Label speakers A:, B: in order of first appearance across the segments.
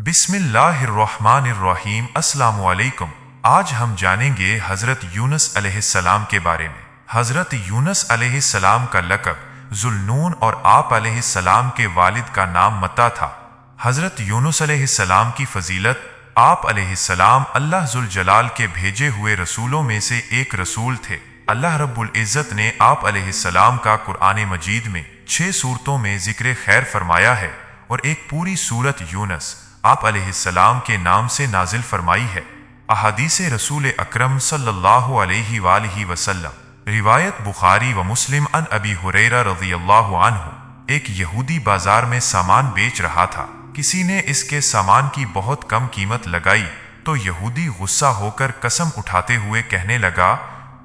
A: बिस्मिल्लाहिर्रहमानिर्रहीम। अस्सलाम वालेकुम। आज हम जानेंगे हज़रत यूनुस अलैहिस्सलाम के बारे में। हज़रत यूनुस अलैहिस्सलाम का लक़ब ज़ुल्नून और आप अलैहिस्सलाम के वालिद का नाम मत्ता था। हज़रत यूनुस अलैहिस्सलाम की फजीलत, आप अलैहिस्सलाम अल्लाह ज़ुल जलाल के भेजे हुए रसूलों में से एक रसूल थे। अल्लाह रब्बुल इज़्ज़त ने आप अलैहिस्सलाम का कुरान मजीद में 6 सूरतों में ज़िक्र खैर फरमाया है और एक पूरी सूरत यूनुस आप अलैहिस्सलाम के नाम से नाजिल फरमाई है। अहादीस रसूल अकरम सल्लल्लाहु अलैहि वालिहि वसल्लम। रिवायत बुखारी व मुस्लिम अन अबी हुरैरा रज़ियल्लाहु अन्हु। एक यहूदी बाजार में सामान बेच रहा था। किसी ने इसके सामान की बहुत कम कीमत लगाई तो यहूदी गुस्सा होकर कसम उठाते हुए कहने लगा,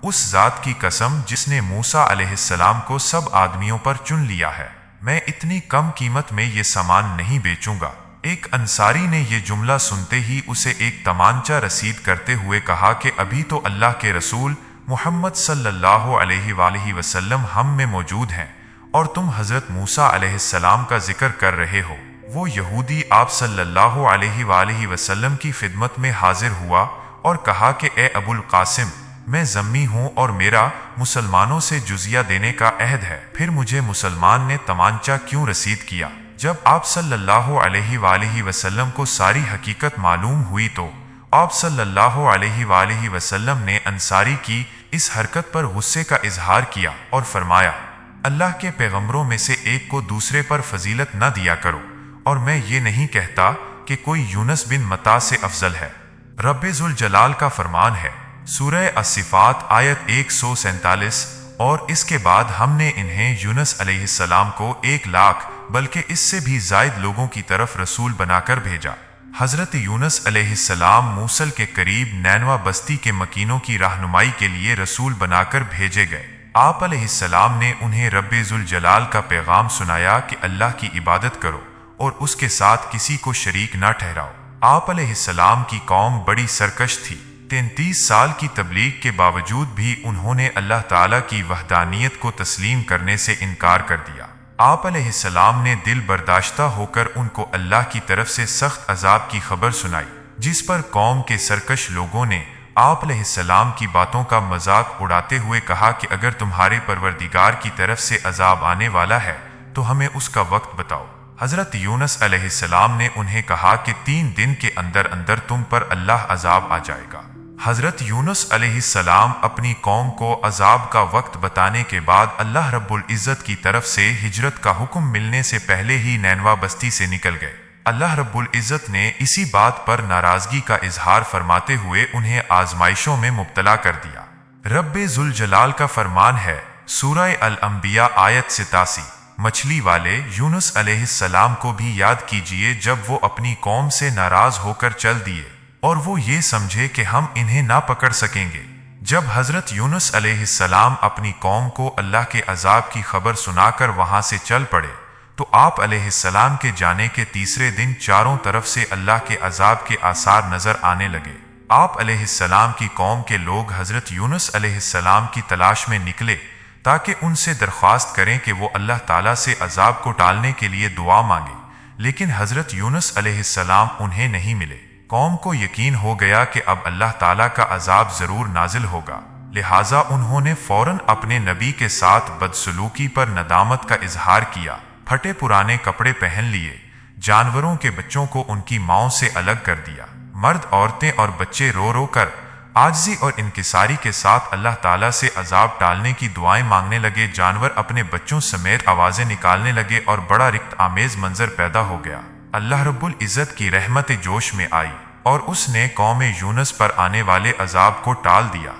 A: उस जात की कसम जिसने मूसा अलैहिस्सलाम को सब आदमियों पर चुन लिया है, मैं इतनी कम कीमत में ये सामान नहीं बेचूंगा। एक अंसारी ने यह जुमला सुनते ही उसे एक तमांचा रसीद करते हुए कहा कि अभी तो अल्लाह के रसूल मुहम्मद सल्लल्लाहु अलैहि वसल्लम हम में मौजूद हैं और तुम हजरत मूसा अलैहिस्सलाम का जिक्र कर रहे हो। वो यहूदी आप सल्लल्लाहु अलैहि वसल्लम की खिदमत में हाजिर हुआ और कहा कि ए अबुल कासिम, मैं ज़म्मी हूँ और मेरा मुसलमानों से जुजिया देने का अहद है। फिर मुझे मुसलमान ने तमांचा क्यों रसीद किया? जब आप सल्लल्लाहु अलैहि वसल्लम को सारी हकीकत मालूम हुई तो आप सल्लल्लाहु अलैहि वसल्लम ने अंसारी की इस हरकत पर गुस्से का इजहार किया और फरमाया, अल्लाह के पैगंबरों में से एक को दूसरे पर फजीलत न दिया करो, और मैं ये नहीं कहता कि कोई यूनुस बिन मत्ता से अफजल है। रब्बे ज़ुल जलाल का फरमान है, सूरह अस-सिफ़ात आयत 147, और इसके बाद हमने इन्हें यूनुस अलैहिस्सलाम को 1 लाख बल्कि इससे भी ज़ायद लोगों की तरफ रसूल बनाकर भेजा। हज़रत यूनुस अलैहिस्सलाम मूसल के करीब नैनवा बस्ती के मकीनों की रहनुमाई के लिए रसूल बनाकर भेजे गए। आप अलैहिस्सलाम ने उन्हें रब्बे ज़ुल जलाल का पैगाम सुनाया कि अल्लाह की इबादत करो और उसके साथ किसी को शरीक न ठहराओ। आप अलैहिस्सलाम की कौम बड़ी सरकश थी। 33 साल की तबलीग के बावजूद भी उन्होंने अल्लाह ताला की वहदानियत को तस्लीम करने से इनकार कर दिया। आप अलैहिस्सलाम ने दिल बर्दाश्ता होकर उनको अल्लाह की तरफ से सख्त अजाब की खबर सुनाई, जिस पर कौम के सरकश लोगों ने आप अलैहिस्सलाम की बातों का मजाक उड़ाते हुए कहा कि अगर तुम्हारे परवरदिगार की तरफ से अजाब आने वाला है तो हमें उसका वक्त बताओ। हजरत यूनुस अलैहिस्सलाम ने उन्हें कहा कि 3 दिन के अंदर अंदर तुम पर अल्लाह अजाब आ जाएगा। हजरत यूनुस अलैहिस्सलाम अपनी कौम को अजाब का वक्त बताने के बाद अल्लाह रब्बुल इज़्ज़त की तरफ से हिजरत का हुक्म मिलने से पहले ही नैनवा बस्ती से निकल गए। अल्लाह रब्बुल इज़्ज़त ने इसी बात पर नाराजगी का इजहार फरमाते हुए उन्हें आजमाइशों में मुब्तला कर दिया। रब्बे ज़ुल जलाल का फरमान है, सूरह अल-अंबिया आयत 87, मछली वाले यूनुस अलैहिस्सलाम को भी याद कीजिए जब वो अपनी कौम से नाराज होकर चल दिए और वो ये समझे कि हम इन्हें ना पकड़ सकेंगे। जब हजरत यूनुस अलैहिस्सलाम अपनी कौम को अल्लाह के अजाब की खबर सुनाकर वहां से चल पड़े तो आप अलैहिस्सलाम के जाने के तीसरे दिन चारों तरफ से अल्लाह के अजाब के आसार नजर आने लगे। आप अलैहिस्सलाम की कौम के लोग हजरत यूनुस अलैहिस्सलाम की तलाश में निकले ताकि उनसे दरख्वास्त करें कि वो अल्लाह ताला से अजाब को टालने के लिए दुआ मांगे, लेकिन हजरत यूनुस अलैहिस्सलाम उन्हें नहीं मिले। कौम को यकीन हो गया कि अब अल्लाह ताला का अजाब जरूर नाजिल होगा, लिहाजा उन्होंने फौरन अपने नबी के साथ बदसलूकी पर नदामत का इजहार किया, फटे पुराने कपड़े पहन लिए, जानवरों के बच्चों को उनकी माओं से अलग कर दिया। मर्द, औरतें और बच्चे रो रो कर आजिज़ी और इनकिसारी के साथ अल्लाह ताला से अजाब टालने की दुआएं मांगने लगे। जानवर अपने बच्चों समेत आवाजें निकालने लगे और बड़ा रिक्त आमेज मंजर पैदा हो गया। अल्लाह रब्बुल इज़्ज़त की रहमत जोश में आई और उसने कौम यूनुस पर आने वाले अजाब को टाल दिया।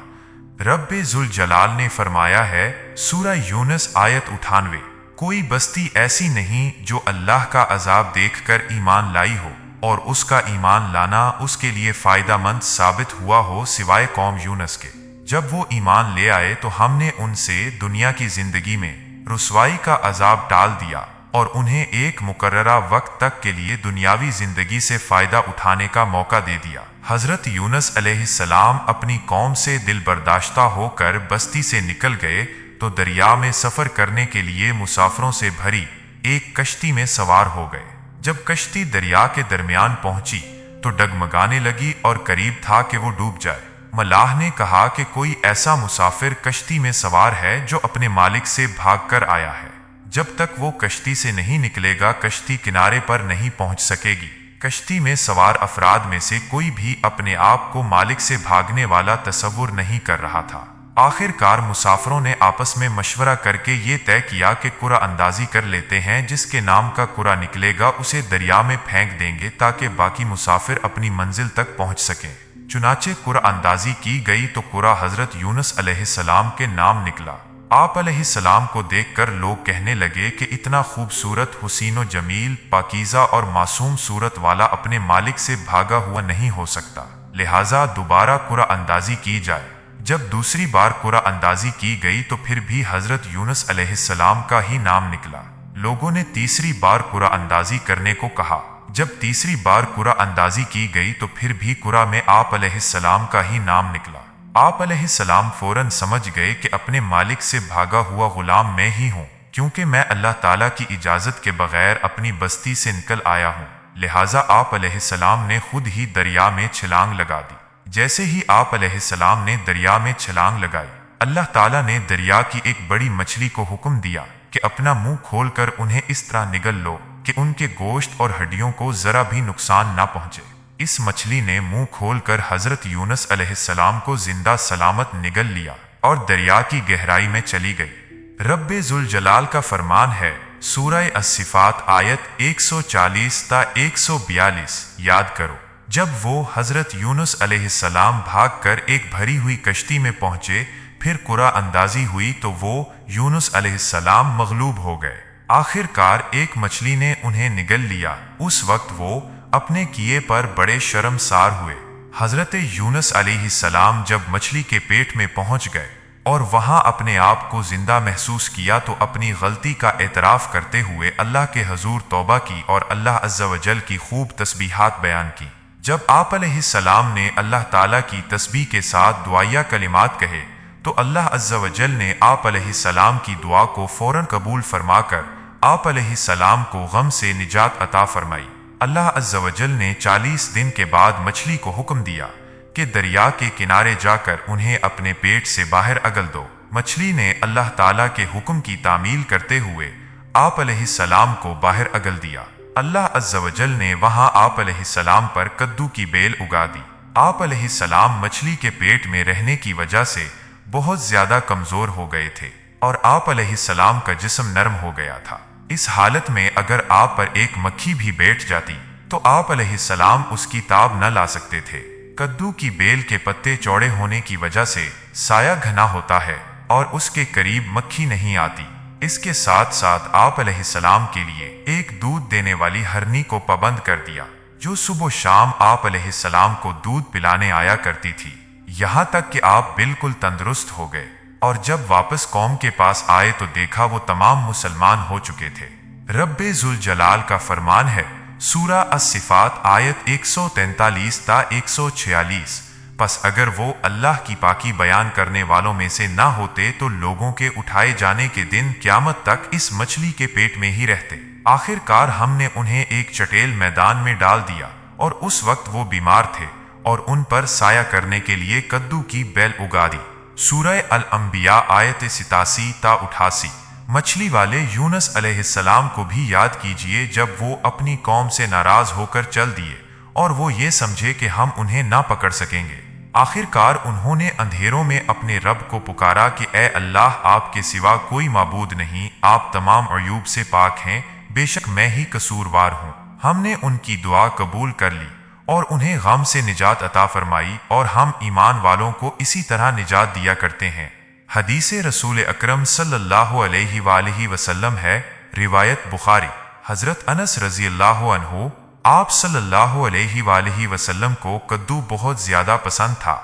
A: रब्बे ज़ुल जलाल ने फरमाया है, सूरह यूनुस आयत 98, कोई बस्ती ऐसी नहीं जो अल्लाह का अजाब देखकर ईमान लाई हो और उसका ईमान लाना उसके लिए फायदामंद साबित हुआ हो सिवाय कौम यूनुस के। जब वो ईमान ले आए तो हमने उनसे दुनिया की जिंदगी में रुसवाई का अजाब टाल दिया और उन्हें एक मुकर्ररा वक्त तक के लिए दुनियावी जिंदगी से फायदा उठाने का मौका दे दिया। हजरत यूनुस अलैहिस्सलाम अपनी कौम से दिल बर्दाश्ता होकर बस्ती से निकल गए तो दरिया में सफर करने के लिए मुसाफिरों से भरी एक कश्ती में सवार हो गए। जब कश्ती दरिया के दरमियान पहुंची तो डगमगाने लगी और करीब था कि वो डूब जाए। मलाह ने कहा कि कोई ऐसा मुसाफिर कश्ती में सवार है जो अपने मालिक से भागकर आया है। जब तक वो कश्ती से नहीं निकलेगा कश्ती किनारे पर नहीं पहुंच सकेगी। कश्ती में सवार अफराद में से कोई भी अपने आप को मालिक से भागने वाला तसव्वुर नहीं कर रहा था। आखिरकार मुसाफिरों ने आपस में मशवरा करके ये तय किया कि कुरा अंदाजी कर लेते हैं, जिसके नाम का कुरा निकलेगा उसे दरिया में फेंक देंगे ताकि बाकी मुसाफिर अपनी मंजिल तक पहुंच सकें। चुनाचे कुरा अंदाजी की गई तो कुरा हजरत यूनुस अलैहिस्सलाम के नाम निकला। आप अलैहिस्सलाम को देखकर लोग कहने लगे कि इतना खूबसूरत, हुसीनो जमील, पाकीज़ा और मासूम सूरत वाला अपने मालिक से भागा हुआ नहीं हो सकता, लिहाजा दोबारा कुरा अंदाजी की जाए। जब दूसरी बार कुरा अंदाजी की गई तो फिर भी हजरत यूनुस अलैहिस्सलाम का ही नाम निकला। लोगों ने तीसरी बार कुरा अंदाजी करने को कहा। जब तीसरी बार कुरा अंदाजी की गई तो फिर भी कुरा में आप अलैहिस्सलाम का ही नाम निकला। आप अलैहिस्सलाम फौरन समझ गए कि अपने मालिक से भागा हुआ गुलाम मैं ही हूँ, क्योंकि मैं अल्लाह ताला की इजाज़त के बगैर अपनी बस्ती से निकल आया हूँ। लिहाजा आप अलैहिस्सलाम ने खुद ही दरिया में छलांग लगा दी। जैसे ही आप अलैहिस्सलाम ने दरिया में छलांग लगाई, अल्लाह ताला ने दरिया की एक बड़ी मछली को हुक्म दिया कि अपना मुंह खोलकर उन्हें इस तरह निगल लो कि उनके गोश्त और हड्डियों को जरा भी नुकसान ना पहुंचे। इस मछली ने मुंह खोलकर हजरत यूनुस अलैहिस्सलाम को जिंदा सलामत निगल लिया और दरिया की गहराई में चली गई। रब्बे जुल जलाल का फरमान है, सूरह अस्सिफात आयत 140 ता 142। याद करो, जब वो हजरत यूनुस अलैहिस्सलाम भागकर एक भरी हुई कश्ती में पहुंचे, फिर कुरा अंदाजी हुई तो वो यूनुस अलैहिस्सलाम मगलूब हो गए। आखिरकार एक मछली ने उन्हें निगल लिया। उस वक्त वो अपने किए पर बड़े शर्मसार हुए। हजरत यूनुस अलैहिस्सलाम जब मछली के पेट में पहुंच गए और वहां अपने आप को जिंदा महसूस किया तो अपनी गलती का एतराफ करते हुए अल्लाह के हजूर तौबा की और अल्लाह अज़्ज़ा वजल की खूब तस्बीहात बयान की। जब आप अलैहिस्सलाम ने अल्लाह ताला की तस्बीह के साथ दुआया कलिमात कहे तो अल्लाह अज़्ज़ा वजल ने आप अलैहिस्सलाम की दुआ को फौरन कबूल फरमाकर आप अलैहिस्सलाम को गम से निजात अता फरमाई। अल्लाह अज़्ज़ा वजल ने 40 दिन के बाद मछली को हुक्म दिया कि दरिया के किनारे जाकर उन्हें अपने पेट से बाहर अगल दो। मछली ने अल्लाह ताला के हुक्म की तामील करते हुए आप अलैहिस्सलाम को बाहर अगल दिया। अल्लाह अज़्ज़ा वजल ने वहां आप अलैहिस्सलाम पर कद्दू की बेल उगा दी। आप अलैहिस्सलाम मछली के पेट में रहने की वजह से बहुत ज्यादा कमजोर हो गए थे और आप अलैहिस्सलाम का जिस्म नरम हो गया था। इस हालत में अगर आप पर एक मक्खी भी बैठ जाती तो आप अलैहिस्सलाम उसकी ताब न ला सकते थे। कद्दू की बेल के पत्ते चौड़े होने की वजह से साया घना होता है और उसके करीब मक्खी नहीं आती। इसके साथ साथ आप अलैहिस्सलाम के लिए एक दूध देने वाली हरनी को पाबंद कर दिया, जो सुबह शाम आप अलैहिस्सलाम को दूध पिलाने आया करती थी, यहाँ तक कि आप बिल्कुल तंदुरुस्त हो गए। और जब वापस कौम के पास आए तो देखा वो तमाम मुसलमान हो चुके थे। रब्बे जुल जलाल का फरमान है, सूरा अस्सिफात आयत 143 ता 146। बस अगर वो अल्लाह की पाकी बयान करने वालों में से ना होते तो लोगों के उठाए जाने के दिन क़यामत तक इस मछली के पेट में ही रहते। आखिरकार हमने उन्हें एक चटेल मैदान में डाल दिया और उस वक्त वो बीमार थे और उन पर साया करने के लिए कद्दू की बेल उगा दी। सूरह अल अंबिया आयत 87 ता 88। मछली वाले यूनुस अलैहिस्सलाम को भी याद कीजिए जब वो अपनी कौम से नाराज होकर चल दिए और वो ये समझे कि हम उन्हें ना पकड़ सकेंगे। आखिरकार उन्होंने अंधेरों में अपने रब को पुकारा कि ए अल्लाह, आपके सिवा कोई माबूद नहीं, आप तमाम अयूब से पाक हैं, बेशक मैं ही कसूरवार हूँ। हमने उनकी दुआ कबूल कर ली और उन्हें गम से निजात अता फरमाई और हम ईमान वालों को इसी तरह निजात दिया करते हैं। हदीस रसूल अकरम सल्लल्लाहु अलैहि वसल्लम है, रिवायत बुखारी। हजरत अनस रजी अल्लाह अन्हु, आप सल्लल्लाहु अलैहि वसल्लम को कद्दू बहुत ज्यादा पसंद था।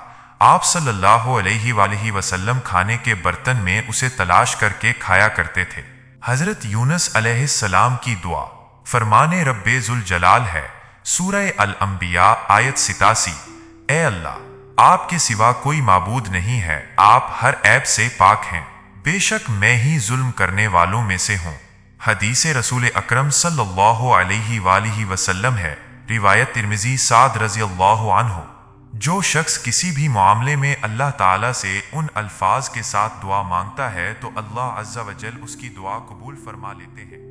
A: आप सल्लल्लाहु अलैहि वसल्लम खाने के बर्तन में उसे तलाश करके खाया करते थे। हजरत यूनुस अलैहिस्सलाम की दुआ फरमाने रब्बे जुल जलाल है, सूरह अल अंबिया आयत 87। ए अल्लाह, आपके सिवा कोई माबूद नहीं है, आप हर ऐब से पाक हैं, बेशक मैं ही जुल्म करने वालों में से हूँ। حدیث رسول اکرم صلی اللہ علیہ وآلہ وسلم ہے، روایت ترمذی سعد رضی اللہ عنہ، جو شخص کسی بھی معاملے میں اللہ تعالیٰ سے ان الفاظ کے ساتھ دعا مانگتا ہے تو اللہ عز و جل اس کی دعا قبول فرما لیتے ہیں۔